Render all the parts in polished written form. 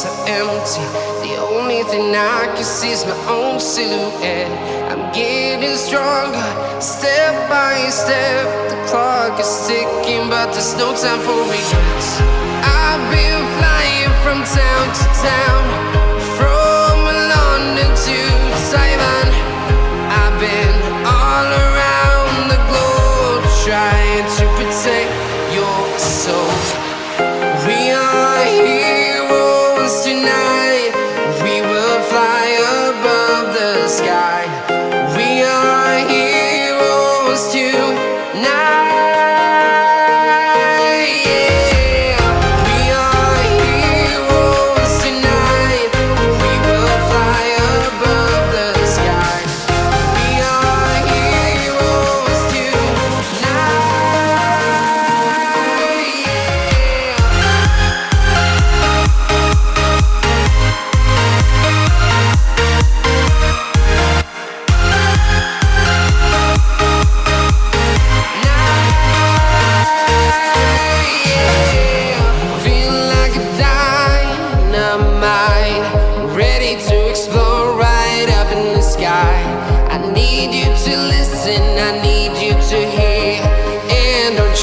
walls are empty. The only thing I can see is my own silhouette. I'm getting stronger, step by step. The clock is ticking, but there's no time for regrets. I've been flying from town to town, from London to Taiwan. I've been all around the globe, trying to protect your soul. We are heroes tonight. We will fly above the sky. We are heroes tonight.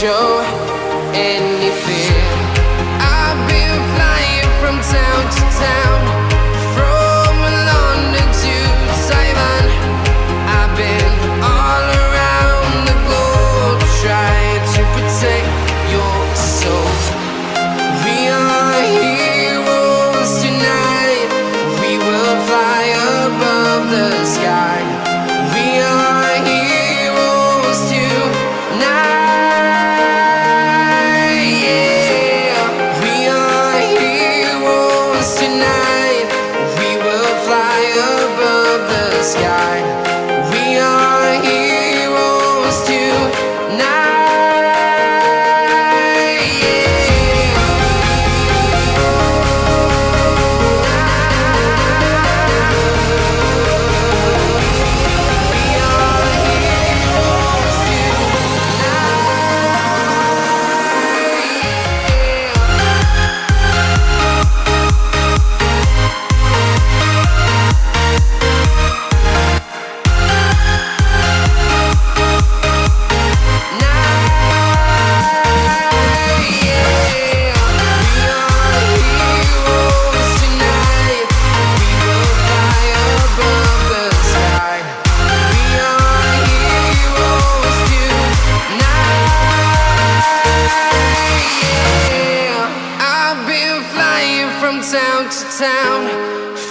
Show any fear. I've been flying from town to town, from London to Taiwan. I've been all around the globe, trying to protect your soul. We are heroes tonight. We will fly above the sky. We are heroes tonight. Town to town,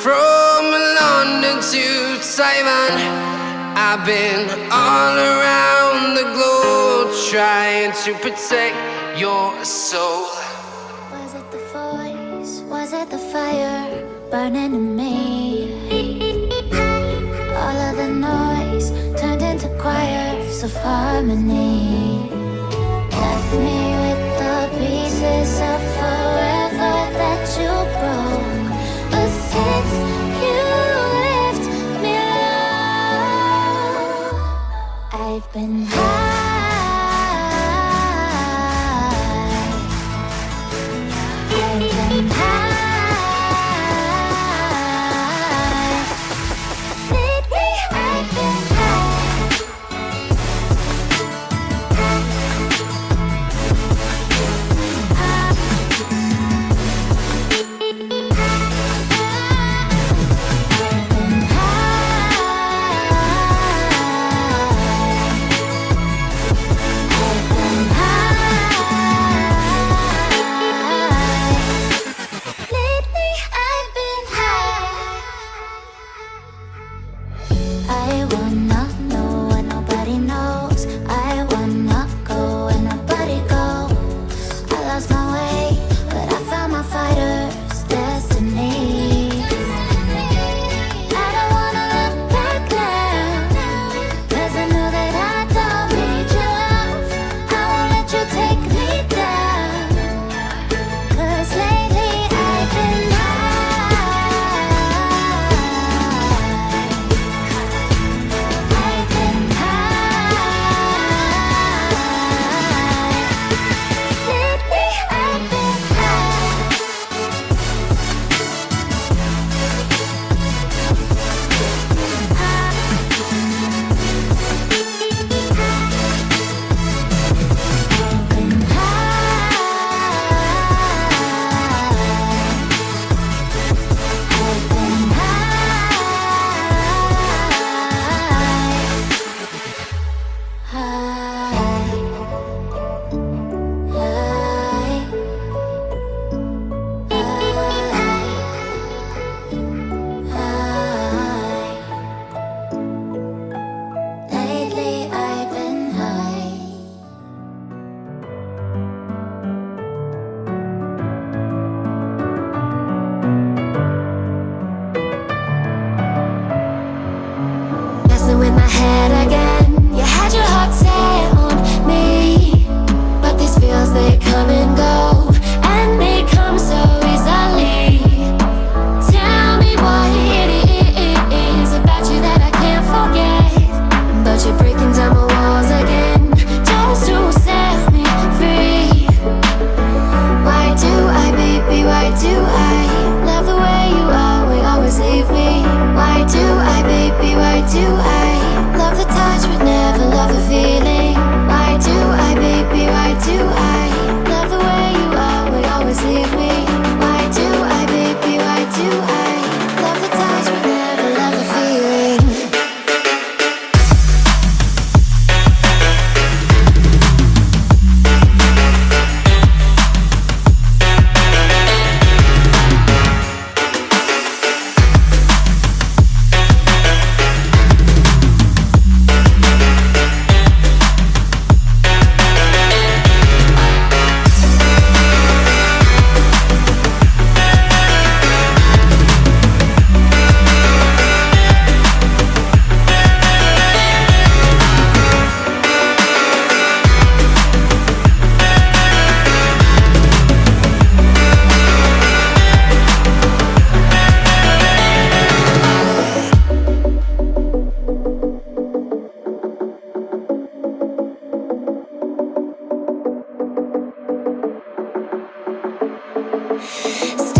from London to Taiwan. I've been all around the globe, trying to protect your soul. Was it the voice? Was it the fire burning in me? All of the noise turned into choirs of harmony. Left me with the pieces of forever that you broke. But since you left me alone, I've been high. I've been high. Lately I've been high.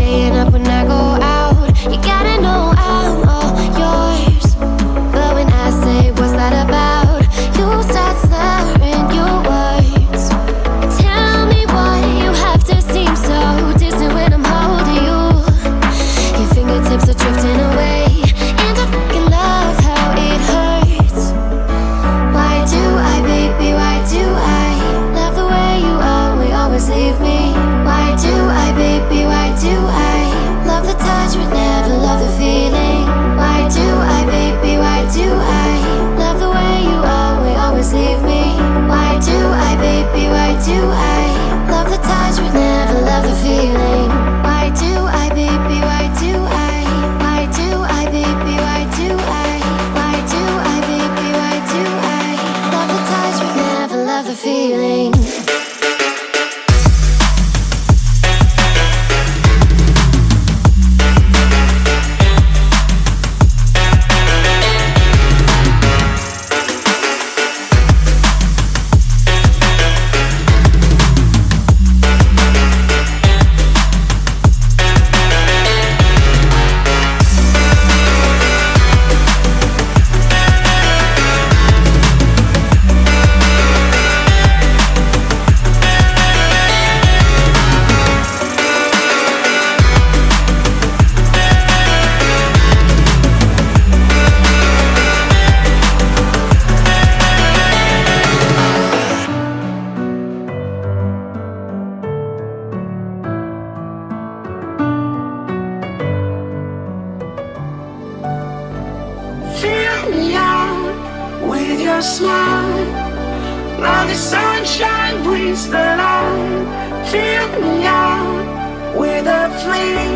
staying up when I go out. You gotta know I'm all yours. But when I say what's that about, you start slurring your words. Tell me why you have to seem so distant when I'm holding you. Your fingertips are drifting away, and I fucking love how it hurts. Why do I, baby, why do I love the way you always leave me? Why do I, baby, why do I love the touch but never love the feeling? Why do I, baby, why do I love the way you always leave me? Why do I, baby, why do I love the touch but never love the feeling? Why do I, baby, why do I? Why do I, baby, why do I? Why do I, baby, why do I love the touch but never love the feeling? Sunshine brings the light. Fill me out with a flame.